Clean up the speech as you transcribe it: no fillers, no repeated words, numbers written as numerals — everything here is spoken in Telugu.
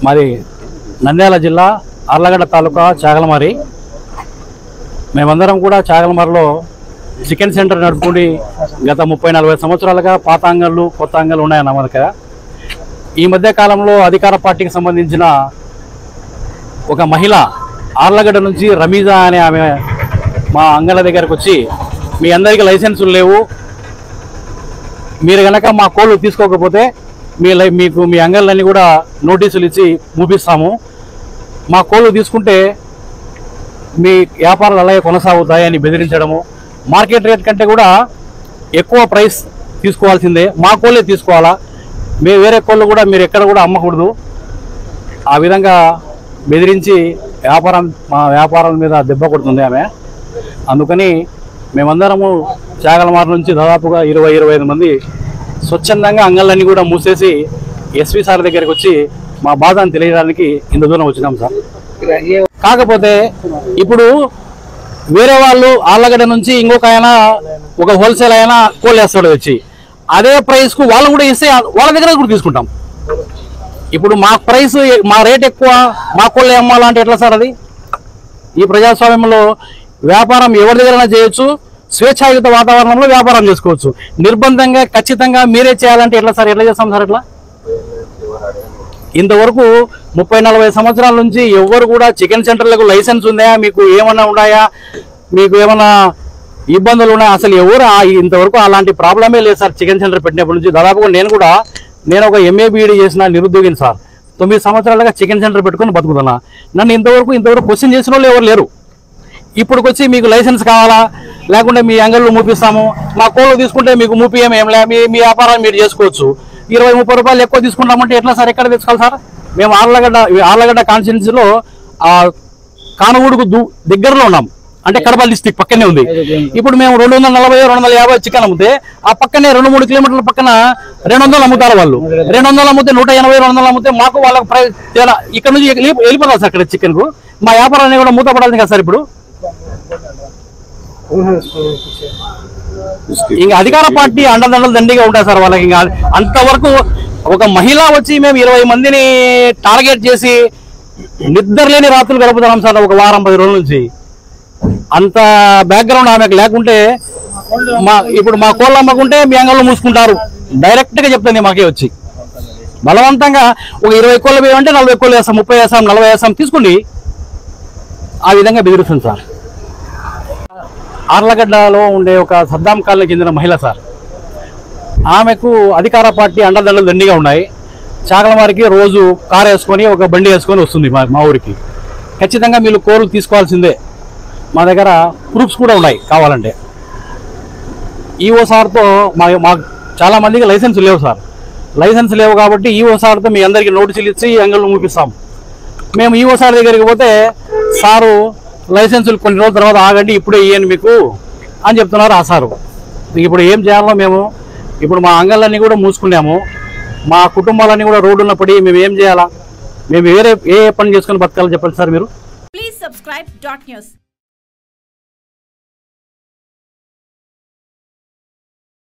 మాది నంద్యాల జిల్లా అర్లగడ్డ తాలూకా చాగలమారి. మేమందరం కూడా చాగలమారిలో చికెన్ సెంటర్ నడుపుకుని గత 30-40 సంవత్సరాలుగా పాత అంగళ్ళు కొత్త అంగళ్ళు ఉన్నాయన్న మన దగ్గర. ఈ మధ్య కాలంలో అధికార పార్టీకి సంబంధించిన ఒక మహిళ ఆర్లగడ్డ నుంచి రమీజా అనే ఆమె మా అంగళ్ళ దగ్గరకు వచ్చి, మీ అందరికీ లైసెన్సులు లేవు, మీరు కనుక మా కోళ్ళు తీసుకోకపోతే మీకు మీ అంగళ్ళన్నీ కూడా నోటీసులు ఇచ్చి మూపిస్తాము, మా కోళ్ళు తీసుకుంటే మీ వ్యాపారాలు అలాగే కొనసాగుతాయని బెదిరించడము, మార్కెట్ రేట్ కంటే కూడా ఎక్కువ ప్రైస్ తీసుకోవాల్సిందే, మా కోళ్ళే తీసుకోవాలా, వేరే కోళ్ళు కూడా మీరు ఎక్కడ కూడా అమ్మకూడదు, ఆ విధంగా బెదిరించి మా వ్యాపారం మీద దెబ్బ కొడుతుంది ఆమె. అందుకని మేమందరము చాగలమారి నుంచి దాదాపుగా 20-25 మంది స్వచ్ఛందంగా అంగళ్ళన్నీ కూడా మూసేసి ఎస్పీ సార్ దగ్గరికి వచ్చి మా బాధను తెలియడానికి ఇంత దూరం వచ్చినాం సార్. కాకపోతే ఇప్పుడు వేరే వాళ్ళు ఆర్లగడ్డ నుంచి ఇంకొక ఆయన ఒక హోల్సేల్ అయినా కోళ్ళు వేస్తాడు వచ్చి, అదే ప్రైస్కు వాళ్ళు కూడా ఇస్తే వాళ్ళ దగ్గర కూడా తీసుకుంటాం. ఇప్పుడు మా ప్రైస్ మా రేట్ ఎక్కువ, మా కోళ్ళు అమ్మాలంటే ఎట్లా సార్? అది ఈ ప్రజాస్వామ్యంలో వ్యాపారం ఎవరి దగ్గరైనా చేయొచ్చు, స్వేచ్ఛాయుత వాతావరణంలో వ్యాపారం చేసుకోవచ్చు. నిర్బంధంగా ఖచ్చితంగా మీరే చేయాలంటే ఎట్లా సార్? ఎట్లా చేస్తాం సార్? ఎట్లా? ఇంతవరకు 30-40 సంవత్సరాల నుంచి ఎవరు కూడా చికెన్ సెంటర్లకు లైసెన్స్ ఉందా, మీకు ఏమన్నా ఉన్నాయా, మీకు ఏమన్నా ఇబ్బందులు ఉన్నాయా, అసలు ఎవరు ఇంతవరకు అలాంటి ప్రాబ్లమే లేదు సార్. చికెన్ సెంటర్ పెట్టినప్పటి నుంచి దాదాపుగా నేను ఒక MA BEd చేసిన నిరుద్యోగిని సార్. 9 సంవత్సరాలుగా చికెన్ సెంటర్ పెట్టుకుని బతుకుతున్నా. నన్ను ఇంతవరకు క్వశ్చన్ చేసిన వాళ్ళు ఎవరు లేరు. ఇప్పుడు వచ్చి మీకు లైసెన్స్ కావాలా, లేకుంటే మీ అంగళ్ళు మూపిస్తాము, మా కోళ్ళు తీసుకుంటే మీకు మూపియం ఏం లే, మీ వ్యాపారాన్ని మీరు చేసుకోవచ్చు, 20-30 రూపాయలు ఎక్కువ తీసుకుంటామంటే ఎట్లా సార్? ఎక్కడ తెచ్చుకోవాలి సార్? మేము ఆర్లగడ్డ కాన్స్టిట్యున్సీలో కానగూడుకు దగ్గరలో ఉన్నాం, అంటే కడప డిస్టిక్ పక్కనే ఉంది. ఇప్పుడు మేము 240-250 చికెన్ అమ్మితే ఆ పక్కనే 2-3 కిలోమీటర్ల పక్కన 200 అమ్ముతారు వాళ్ళు. 200 అమ్మితే 180-200 అమ్మితే మాకు వాళ్ళకి ప్రైస్ తేడా. ఇక్కడ నుంచి వెళ్ళిపోతారు సార్. అక్కడ చికెన్ కు మా వ్యాపారాన్ని కూడా మూతపడాలి కదా సార్. ఇప్పుడు ఇంకా అధికార పార్టీ అండదండలు దండిగా ఉంటాయి సార్ వాళ్ళకి. ఇంకా అంతవరకు ఒక మహిళ వచ్చి మేము 20 మందిని టార్గెట్ చేసి నిద్రలేని రాత్రులు గడుపుతున్నాం సార్ ఒక వారం 10 రోజుల నుంచి. అంత బ్యాక్గ్రౌండ్ ఆమెకు లేకుంటే ఇప్పుడు మా కోళ్ళు అమ్మకుంటే మీ అంగళ్ళు మూసుకుంటారు డైరెక్ట్ గా చెప్తుంది మాకే వచ్చి. బలవంతంగా ఒక 20 కోళ్ళు వేయమంటే 40 కోళ్ళు వేస్తాం, 30 వేస్తాం, 40 వేస్తాం, తీసుకోండి, ఆ విధంగా బెదిరిస్తుంది సార్. ఆర్లగడ్డలో ఉండే ఒక సద్దాం కాలనీ చెందిన మహిళ సార్, ఆమెకు అధికార పార్టీ అండదండలు దండిగా ఉన్నాయి. చాగలమారికి రోజు కారు వేసుకొని ఒక బండి వేసుకొని వస్తుంది మా ఊరికి. ఖచ్చితంగా మీరు కోళ్ళు తీసుకోవాల్సిందే. మా దగ్గర ప్రూఫ్స్ కూడా ఉన్నాయి కావాలంటే. ఈఓ సార్తో మాకు చాలా మందికి లైసెన్స్ లేవు సార్. లైసెన్స్ లేవు కాబట్టి ఈఓ సార్తో మీ అందరికీ నోటీసులు ఇచ్చి అంగళ్ళు మూపిస్తాం. మేము ఈఓ సార్ దగ్గరికి పోతే సారు లైసెన్సులు కొన్ని రోజుల తర్వాత ఆగండి, ఇప్పుడే ఇవ్వండి మీకు అని చెప్తున్నారు ఆ సారు. ఇప్పుడు ఏం చేయాలో మేము ఇప్పుడు మా అంగళ్ళన్నీ కూడా మూసుకున్నాము, మా కుటుంబాలన్నీ కూడా రోడ్డున పడి మేము ఏం చేయాలా? మేము ఏ పని చేసుకుని బతకాలని చెప్పండి సార్ మీరు. Please subscribe .news